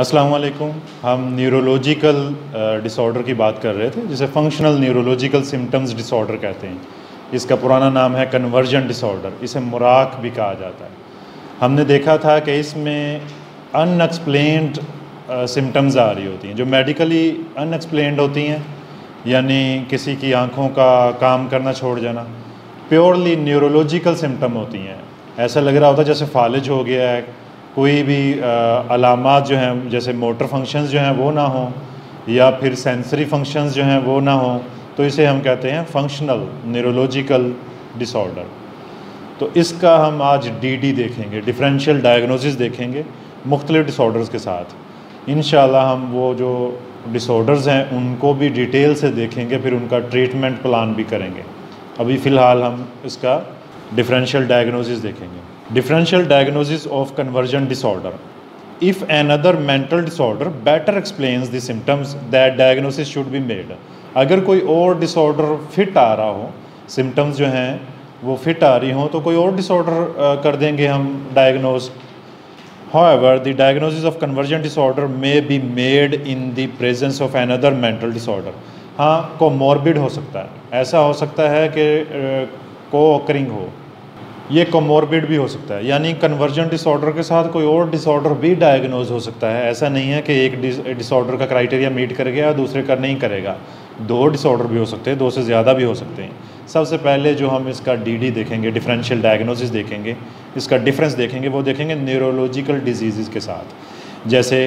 अस्सलाम वालेकुम। हम न्यूरोलॉजिकल डिसऑर्डर की बात कर रहे थे, जिसे फंक्शनल न्यूरोलॉजिकल सिम्टम्स डिसऑर्डर कहते हैं। इसका पुराना नाम है कन्वर्जन डिसऑर्डर, इसे मुराक भी कहा जाता है। हमने देखा था कि इसमें अनएक्सप्लेन्ड सिम्टम्स आ रही होती हैं जो मेडिकली अनएक्सप्लेन्ड होती हैं, यानी किसी की आँखों का काम करना छोड़ जाना। प्योरली न्यूरोलॉजिकल सिम्टम होती हैं, ऐसा लग रहा होता है जैसे फालिज हो गया है, कोई भी अलामात जो हैं जैसे मोटर फंक्शंस जो हैं वो ना हों या फिर सेंसरी फंक्शंस जो हैं वो ना हों, तो इसे हम कहते हैं फंक्शनल न्यूरोलॉजिकल डिसऑर्डर। तो इसका हम आज डीडी देखेंगे, डिफरेंशियल डायग्नोसिस देखेंगे मुख्तलिफ डिसऑर्डर्स के साथ। इंशाल्लाह हम वो जो डिसऑर्डर्स हैं उनको भी डिटेल से देखेंगे, फिर उनका ट्रीटमेंट प्लान भी करेंगे। अभी फ़िलहाल हम इसका डिफरेंशियल डायग्नोसिस देखेंगे। Differential diagnosis of conversion disorder. If another mental disorder better explains the symptoms, that diagnosis should be made. अगर कोई और डिसऑर्डर फिट आ रहा हो, सिम्टम्स जो हैं वो फिट आ रही हों, तो कोई और डिसऑर्डर कर देंगे हम diagnose. However, the diagnosis of conversion disorder may be made in the presence of another mental disorder. हाँ, कोमॉर्बिड हो सकता है, ऐसा हो सकता है कि को-ऑकरिंग हो, ये कोमॉर्बिड भी हो सकता है, यानी कन्वर्जन डिसऑर्डर के साथ कोई और डिसऑर्डर भी डायग्नोज हो सकता है। ऐसा नहीं है कि एक डिसऑर्डर का क्राइटेरिया मीट कर गया दूसरे का नहीं करेगा। दो डिसऑर्डर भी हो सकते हैं, दो से ज़्यादा भी हो सकते हैं। सबसे पहले जो हम इसका डीडी देखेंगे, डिफरेंशियल डायग्नोसिस देखेंगे, इसका डिफरेंस देखेंगे, वो देखेंगे न्यूरोलॉजिकल डिजीज़ के साथ। जैसे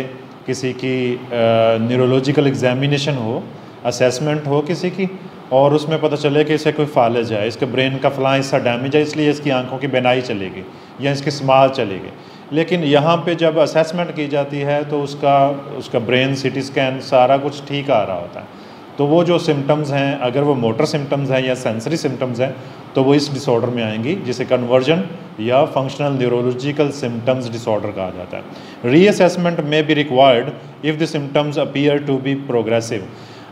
किसी की न्यूरोलॉजिकल एग्जामिनेशन हो, असेसमेंट हो किसी की, और उसमें पता चले कि इसे कोई फालिज है, इसके ब्रेन का फ़लाँ हिस्सा डैमेज है, इसलिए इसकी आंखों की बेनाई चलेगी या इसकी स्माल चलेगी। लेकिन यहाँ पे जब असेसमेंट की जाती है तो उसका ब्रेन सीटी स्कैन सारा कुछ ठीक आ रहा होता है। तो वो जो सिम्टम्स हैं, अगर वो मोटर सिम्टम्स हैं या सेंसरी सिम्टम्स हैं, तो वो इस डिसऑर्डर में आएंगी, जिसे कन्वर्जन या फंक्शनल न्यूरोलॉजिकल सिम्टम्स डिसऑर्डर कहा जाता है। रीअसेसमेंट में be required if the symptoms appear to be progressive.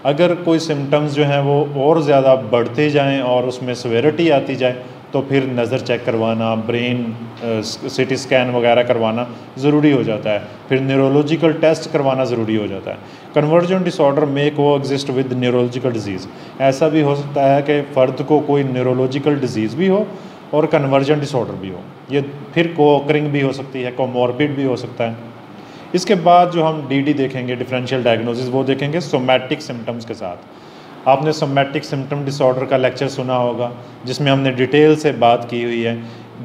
अगर कोई सिम्टम्स जो हैं वो और ज़्यादा बढ़ते जाएं और उसमें सवेरिटी आती जाए, तो फिर नज़र चेक करवाना, ब्रेन सीटी स्कैन वगैरह करवाना ज़रूरी हो जाता है। फिर न्यूरोलॉजिकल टेस्ट करवाना ज़रूरी हो जाता है। कन्वर्जन डिसऑर्डर में को एग्जिस्ट विद न्यूरोलॉजिकल डिजीज़। ऐसा भी हो सकता है कि फ़र्द को कोई न्यूरोलॉजिकल डिजीज़ भी हो और कन्वर्जन डिसऑर्डर भी हो। ये फिर को-ऑकरिंग भी हो सकती है, कोमॉर्बिड भी हो सकता है। इसके बाद जो हम डीडी देखेंगे, डिफरेंशियल डायग्नोसिस, वो देखेंगे सोमैटिक सिम्टम्स के साथ। आपने सोमैटिक सिम्टम डिसऑर्डर का लेक्चर सुना होगा, जिसमें हमने डिटेल से बात की हुई है।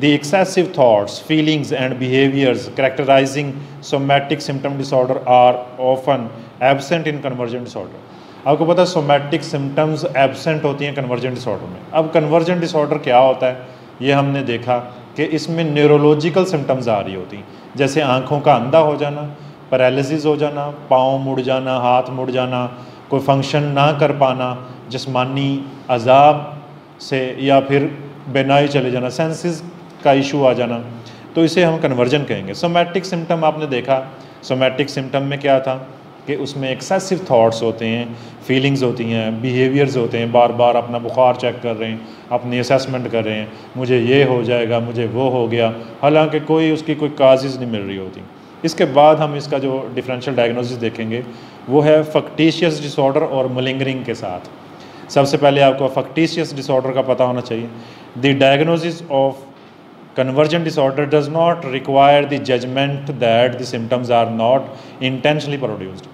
The excessive thoughts, feelings and behaviours characterising somatic symptom disorder are often absent in conversion disorder. आपको पता है सोमैटिक सिम्टम्स एब्सेंट होती हैं कन्वर्जन डिसऑर्डर में। अब कन्वर्जन डिसऑर्डर क्या होता है, ये हमने देखा कि इसमें न्यूरोलॉजिकल सिम्टम्स आ रही होती हैं, जैसे आँखों का अंधा हो जाना, पैरालिसिस हो जाना, पाँव मुड़ जाना, हाथ मुड़ जाना, कोई फंक्शन ना कर पाना, जिस्मानी अज़ाब से, या फिर बेनाई चले जाना, सेंसेस का इशू आ जाना, तो इसे हम कन्वर्जन कहेंगे। सोमैटिक सिम्टम आपने देखा, सोमैटिक सिम्टम में क्या था कि उसमें एक्सेसिव थॉट्स होते हैं, फीलिंग्स होती हैं, बिहेवियर्स होते हैं, बार बार अपना बुखार चेक कर रहे हैं, अपनी असेसमेंट कर रहे हैं, मुझे ये हो जाएगा, मुझे वो हो गया, हालांकि कोई उसकी कोई काजेज़ नहीं मिल रही होती। इसके बाद हम इसका जो डिफरेंशियल डायग्नोसिस देखेंगे वो है फक्टिशियस डिसऑर्डर और मलिंगरिंग के साथ। सबसे पहले आपको फक्टिशियस डिसऑर्डर का पता होना चाहिए। The diagnosis of conversion disorder does not require the judgement that the symptoms are not intentionally produced.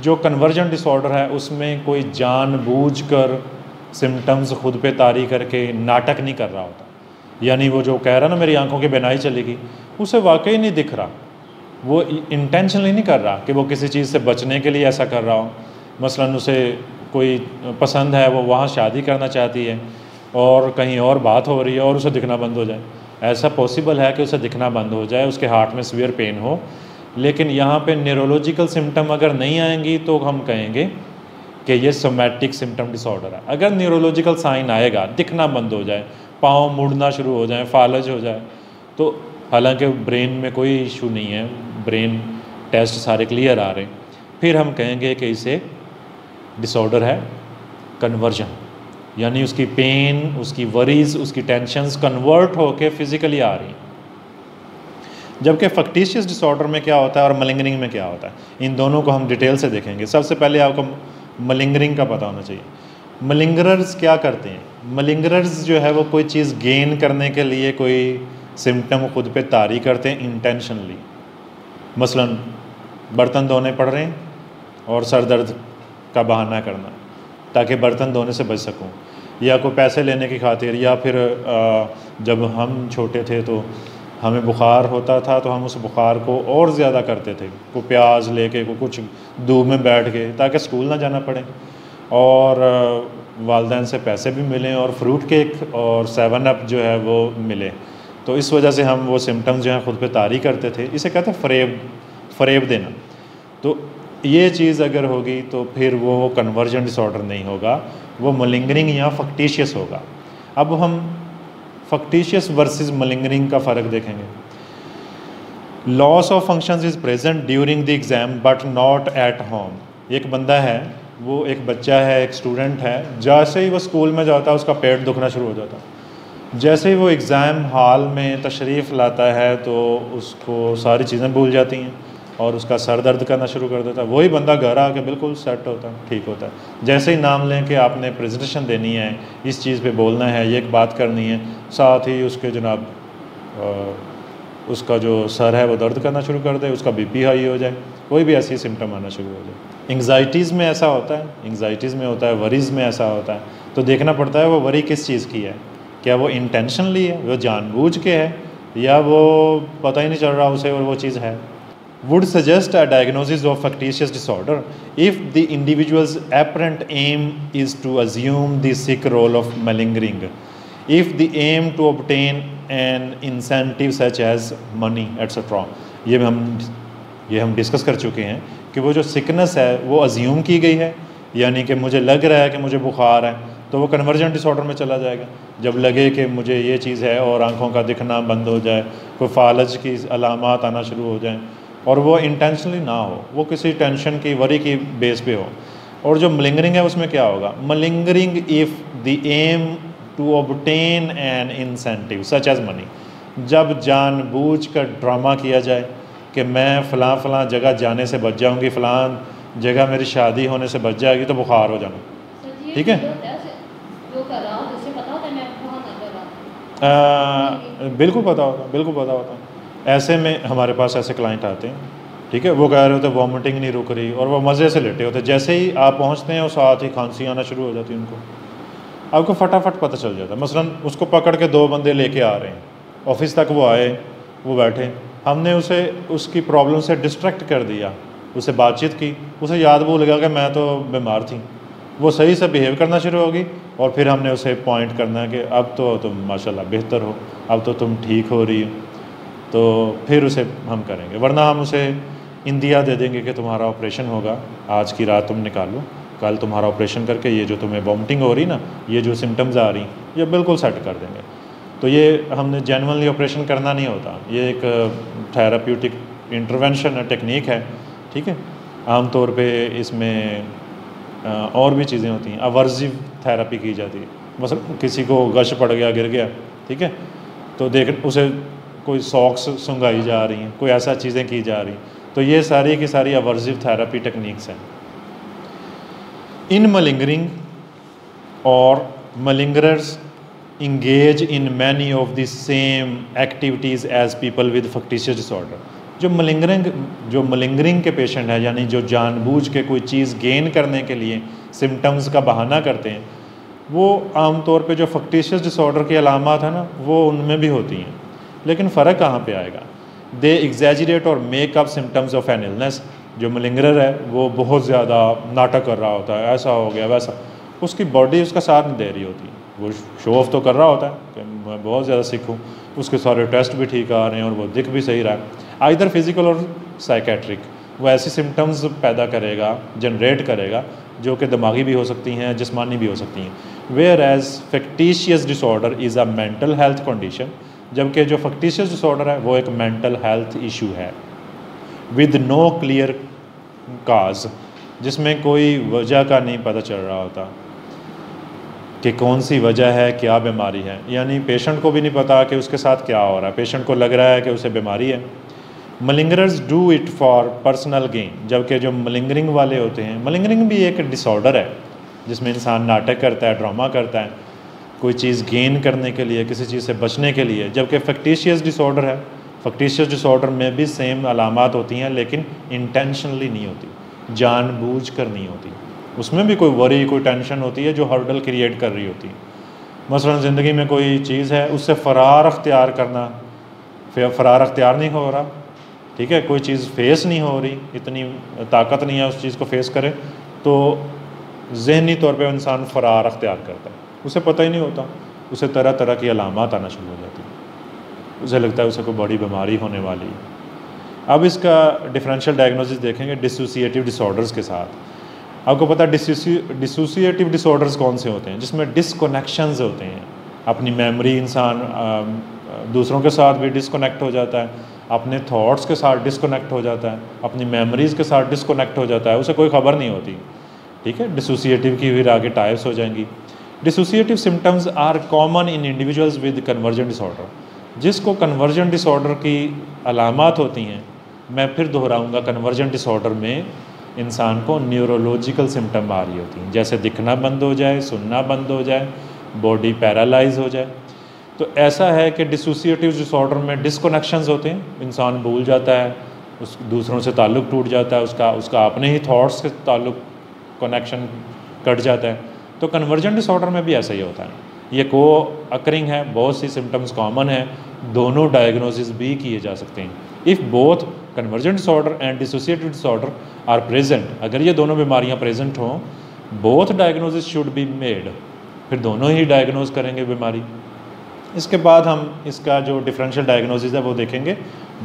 जो कन्वर्जन डिसऑर्डर है उसमें कोई जानबूझकर सिम्टम्स खुद पे तारी करके नाटक नहीं कर रहा होता, यानी वो जो कह रहा ना मेरी आंखों की बेनाई चलेगी, उसे वाकई नहीं दिख रहा, वो इंटेंशनली नहीं कर रहा कि वो किसी चीज़ से बचने के लिए ऐसा कर रहा हो। मसलन उसे कोई पसंद है, वो वहाँ शादी करना चाहती है और कहीं और बात हो रही है और उसे दिखना बंद हो जाए। ऐसा पॉसिबल है कि उसे दिखना बंद हो जाए, उसके हार्ट में सीवियर पेन हो, लेकिन यहाँ पे न्यूरोलॉजिकल सिम्टम अगर नहीं आएंगी तो हम कहेंगे कि ये सोमैटिक सिम्टम डिसऑर्डर है। अगर न्यूरोलॉजिकल साइन आएगा, दिखना बंद हो जाए, पाँव मुड़ना शुरू हो जाए, फालज हो जाए, तो हालांकि ब्रेन में कोई इशू नहीं है, ब्रेन टेस्ट सारे क्लियर आ रहे हैं, फिर हम कहेंगे कि इसे डिसऑर्डर है कन्वर्जन, यानी उसकी पेन, उसकी वरीज, उसकी टेंशन्स कन्वर्ट होके फिज़िकली आ रही हैं। जबकि फक्टिशियस डिसऑर्डर में क्या होता है और मलिंगरिंग में क्या होता है, इन दोनों को हम डिटेल से देखेंगे। सबसे पहले आपको मलिंगरिंग का पता होना चाहिए। मलिंगरर्स क्या करते हैं? मलिंगरर्स जो है वो कोई चीज़ गेन करने के लिए कोई सिम्टम खुद पे तारी करते हैं इंटेंशनली। मसलन बर्तन धोने पड़ रहे हैं और सर दर्द का बहाना करना ताकि बर्तन धोने से बच सकूं, या कोई पैसे लेने की खातिर, या फिर जब हम छोटे थे तो हमें बुखार होता था तो हम उस बुखार को और ज़्यादा करते थे, को प्याज लेके को कुछ धूप में बैठ के ताकि स्कूल ना जाना पड़े, और वालिदैन से पैसे भी मिलें और फ्रूट केक और 7 अप जो है वो मिले। तो इस वजह से हम वो सिम्टम्स जो हैं ख़ुद पे तारी करते थे। इसे कहते हैं फ़रेब देना। तो ये चीज़ अगर होगी तो फिर वो कन्वर्जन डिसऑर्डर नहीं होगा, वो मलिंगरिंग या फक्टिशियस होगा। अब हम फक्टिशियस वर्सेस मलिंगरिंग का फ़र्क देखेंगे। Loss of functions is present during the exam but not at home. एक बंदा है, वो एक बच्चा है, एक स्टूडेंट है, जैसे ही वो स्कूल में जाता है उसका पेट दुखना शुरू हो जाता है। जैसे ही वो एग्ज़ाम हॉल में तशरीफ़ लाता है तो उसको सारी चीज़ें भूल जाती हैं और उसका सर दर्द करना शुरू कर देता है। वही बंदा घर आके बिल्कुल सेट होता है, ठीक होता है। जैसे ही नाम लें कि आपने प्रेजेंटेशन देनी है, इस चीज़ पे बोलना है, ये एक बात करनी है, साथ ही उसके जनाब उसका जो सर है वो दर्द करना शुरू कर दे, उसका बीपी हाई हो जाए, कोई भी ऐसी सिम्टम आना शुरू हो जाए। एंग्जाइटीज़ में ऐसा होता है, एंग्जाइटीज़ में होता है, वरीज़ में ऐसा होता है। तो देखना पड़ता है वो वरी किस चीज़ की है, क्या वो इंटेंशनली है, वो जानबूझ के है, या वो पता ही नहीं चल रहा उसे और वो चीज़ है। Would suggest a diagnosis of factitious disorder if the individual's apparent aim is to assume the sick role of malingering, if the aim to obtain an incentive such as money etc. ये हम discuss कर चुके हैं कि वो जो sickness है वो अज्यूम की गई है, यानी कि मुझे लग रहा है कि मुझे बुखार है तो वो कन्वर्जन डिसऑर्डर में चला जाएगा। जब लगे कि मुझे ये चीज़ है और आँखों का दिखना बंद हो जाए, कोई फालज की अलामात आना शुरू हो जाएँ और वो इंटेंशनली ना हो, वो किसी टेंशन की वरी की बेस पे हो। और जो मलिंगरिंग है उसमें क्या होगा? Malingering if the aim to obtain an incentive such as money, जब जानबूझ कर ड्रामा किया जाए कि मैं फ़लाँ जगह जाने से बच जाऊँगी, फ़लाँ जगह मेरी शादी होने से बच जाएगी तो बुखार हो जाना, ठीक है? बिल्कुल पता होता, बिल्कुल पता होता। ऐसे में हमारे पास ऐसे क्लाइंट आते हैं, ठीक है, वो कह रहे होते वॉमिटिंग नहीं रुक रही और वो मज़े से लेटे होते, जैसे ही आप पहुंचते हैं और साथ ही खांसी आना शुरू हो जाती है उनको। आपको फटाफट पता चल जाता है। मसलन उसको पकड़ के 2 बंदे लेके आ रहे हैं, ऑफिस तक वो आए, वो बैठे, हमने उसे उसकी प्रॉब्लम से डिस्ट्रैक्ट कर दिया, उसे बातचीत की, उसे याद भूल गया कि मैं तो बीमार थी, वो सही से बिहेव करना शुरू होगी और फिर हमने उसे पॉइंट करना है कि अब तो तुम माशाल्लाह बेहतर हो, अब तो तुम ठीक हो रही हो, तो फिर उसे हम करेंगे। वरना हम उसे इंदिया दे देंगे कि तुम्हारा ऑपरेशन होगा, आज की रात तुम निकालो, कल तुम्हारा ऑपरेशन करके ये जो तुम्हें वॉमिटिंग हो रही ना, ये जो सिम्टम्स आ रही, ये बिल्कुल सेट कर देंगे। तो ये हमने जेन्युइनली ऑपरेशन करना नहीं होता, ये एक थेराप्यूटिक इंटरवेंशन है, टेक्निक है, ठीक है। आम तौर पे इसमें और भी चीज़ें होती हैं, अवर्जिव थेरेपी की जाती है। मतलब किसी को गश पड़ गया, गिर गया, ठीक है, तो देख उसे कोई सॉक्स सुंघाई जा रही हैं, कोई ऐसा चीज़ें की जा रही, तो ये सारी की सारी अवर्जिव थेरेपी टेक्निक्स हैं। इन मलिंगरिंग और malingerers engage in many of the same activities as people with factitious disorder. जो मलिंगरिंग के पेशेंट हैं, यानी जो जानबूझ के कोई चीज़ गेन करने के लिए सिम्टम्स का बहाना करते हैं, वो आमतौर पे जो फक्टिशियस डिसऑर्डर की अलामात है ना, वो उनमें भी होती हैं। लेकिन फ़र्क कहाँ पे आएगा? दे एग्जैजरेट और make up symptoms of an illness. जो मलिंगरर है वो बहुत ज़्यादा नाटक कर रहा होता है, ऐसा हो गया वैसा, उसकी बॉडी उसका साथ नहीं दे रही होती, वो शो ऑफ तो कर रहा होता है कि मैं बहुत ज़्यादा सिक हूँ, उसके सारे टेस्ट भी ठीक आ रहे हैं और वो दिख भी सही रहा है। आइदर फिज़िकल और साइकेट्रिक, वो ऐसी सिम्टम्स पैदा करेगा, जनरेट करेगा, जो कि दिमागी भी हो सकती हैं, जिस्मानी भी हो सकती हैं। Whereas factitious disorder is a mental health condition, जबकि जो फैक्टिशियस डिसऑर्डर है वो एक मेंटल हेल्थ इशू है विद नो क्लियर काज, जिसमें कोई वजह का नहीं पता चल रहा होता कि कौन सी वजह है, क्या बीमारी है। यानी पेशेंट को भी नहीं पता कि उसके साथ क्या हो रहा है। पेशेंट को लग रहा है कि उसे बीमारी है, malingerers do it for personal gain, जबकि जो मलिंगरिंग वाले होते हैं, मलिंगरिंग भी एक डिसऑर्डर है जिसमें इंसान नाटक करता है, ड्रामा करता है कोई चीज़ गेन करने के लिए, किसी चीज़ से बचने के लिए, जबकि फैक्टिशियस डिसऑर्डर है। फैक्टिशियस डिसऑर्डर में भी सेम अलामात होती हैं लेकिन इंटेंशनली नहीं होती, जानबूझ कर नहीं होती। उसमें भी कोई वरी, कोई टेंशन होती है जो हर्डल क्रिएट कर रही होती है। मसलन ज़िंदगी में कोई चीज़ है, उससे फ़रार अख्तियार करना, फ़रार अख्तियार नहीं हो रहा, ठीक है, कोई चीज़ फेस नहीं हो रही, इतनी ताकत नहीं है उस चीज़ को फेस करे, तो ज़हनी तौर पे इंसान फ़रार अख्तियार करता है, उसे पता ही नहीं होता, उसे तरह तरह की अलामात आना शुरू हो जाती है, उसे लगता है उसे कोई बड़ी बीमारी होने वाली है। अब इसका डिफरेंशियल डायग्नोसिस देखेंगे डिसोसिएटिव डिसऑर्डर्स के साथ। आपको पता है डिसोसिएटिव डिसऑर्डर्स कौन से होते हैं? जिसमें डिसकनेक्शंस होते हैं, अपनी मेमोरी इंसान दूसरों के साथ भी डिसकनेक्ट हो जाता है, अपने थॉट्स के साथ डिसकनेक्ट हो जाता है, अपनी मेमोरीज़ के साथ डिसकनेक्ट हो जाता है, उसे कोई ख़बर नहीं होती, ठीक है। डिसोसिएटिव की फिर आगे टाइप्स हो जाएंगी। Dissociative symptoms are common in individuals with conversion disorder. जिसको कन्वर्जन डिसऑर्डर की अलामात होती हैं, मैं फिर दोहराऊंगा, कन्वर्जन डिसऑर्डर में इंसान को न्यूरोलॉजिकल सिम्टम आ रही होती हैं, जैसे दिखना बंद हो जाए, सुनना बंद हो जाए, बॉडी पैरालाइज हो जाए। तो ऐसा है कि डिसोसिएटिव डिसऑर्डर में डिसकनेक्शंस होते हैं, इंसान भूल जाता है, उस दूसरों से ताल्लुक़ टूट जाता है, उसका अपने ही थॉट्स के ताल्लुक़ कनेक्शन कट जाता है। तो कन्वर्जन डिसऑर्डर में भी ऐसा ही होता है। ये को अकरिंग है, बहुत सी सिम्टम्स कॉमन है, दोनों डायग्नोसिस भी किए जा सकते हैं। If both conversion disorder and dissociative disorder are present, अगर ये दोनों बीमारियां प्रेजेंट हों, both diagnosis should be made, फिर दोनों ही डायग्नोज करेंगे बीमारी। इसके बाद हम इसका जो डिफरेंशियल डायग्नोसिस है वो देखेंगे,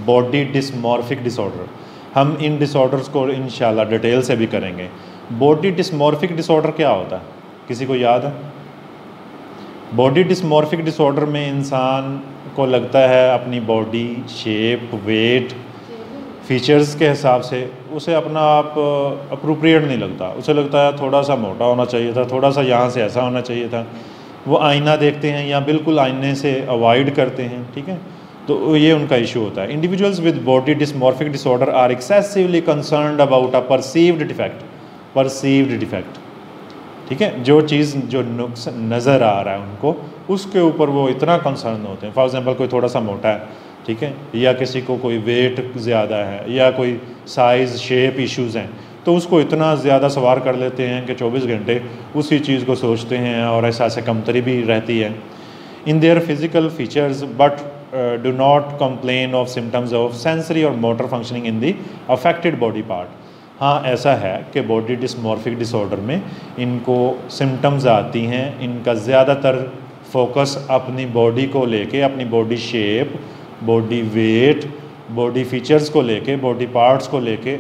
बॉडी डिस्मॉर्फिक डिसऑर्डर। हम इन डिसऑर्डर्स को इंशाल्लाह डिटेल से भी करेंगे। बॉडी डिस्मॉर्फिक डिसऑर्डर क्या होता है, किसी को याद है? बॉडी डिस्मॉर्फिक डिसऑर्डर में इंसान को लगता है अपनी बॉडी शेप, वेट, फीचर्स के हिसाब से उसे अपना आप अप्रोप्रिएट नहीं लगता, उसे लगता है थोड़ा सा मोटा होना चाहिए था, थोड़ा सा यहाँ से ऐसा होना चाहिए था। वो आईना देखते हैं या बिल्कुल आईने से अवॉइड करते हैं, ठीक है, तो ये उनका इशू होता है। Individuals with body dysmorphic disorder are excessively concerned about a perceived defect, ठीक है, जो चीज़ जो नुक्स नज़र आ रहा है उनको, उसके ऊपर वो इतना कंसर्न होते हैं। फॉर एग्जांपल कोई थोड़ा सा मोटा है, ठीक है, या किसी को कोई वेट ज़्यादा है या कोई साइज़ शेप इश्यूज़ हैं, तो उसको इतना ज़्यादा सवार कर लेते हैं कि 24 घंटे उसी चीज़ को सोचते हैं और एहसास कमतरी भी रहती है in their physical features, but do not complain of symptoms of sensory और motor functioning in the affected body part. हाँ, ऐसा है कि बॉडी डिस्मॉर्फिक डिसऑर्डर में इनको सिम्टम्स आती हैं, इनका ज़्यादातर फोकस अपनी बॉडी को लेके, अपनी body shape, body weight, body features को लेके, बॉडी पार्ट्स को लेके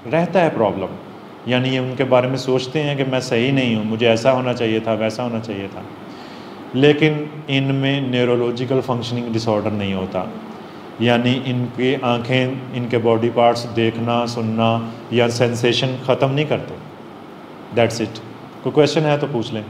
रहता है प्रॉब्लम। यानी ये उनके बारे में सोचते हैं कि मैं सही नहीं हूँ, मुझे ऐसा होना चाहिए था, वैसा होना चाहिए था, लेकिन इनमें न्यूरोलॉजिकल फंक्शनिंग डिसऑर्डर नहीं होता। यानी इनकी आँखें, इनके बॉडी पार्ट्स देखना, सुनना या सेंसेशन ख़त्म नहीं करते। That's it. कोई क्वेश्चन है तो पूछ लें।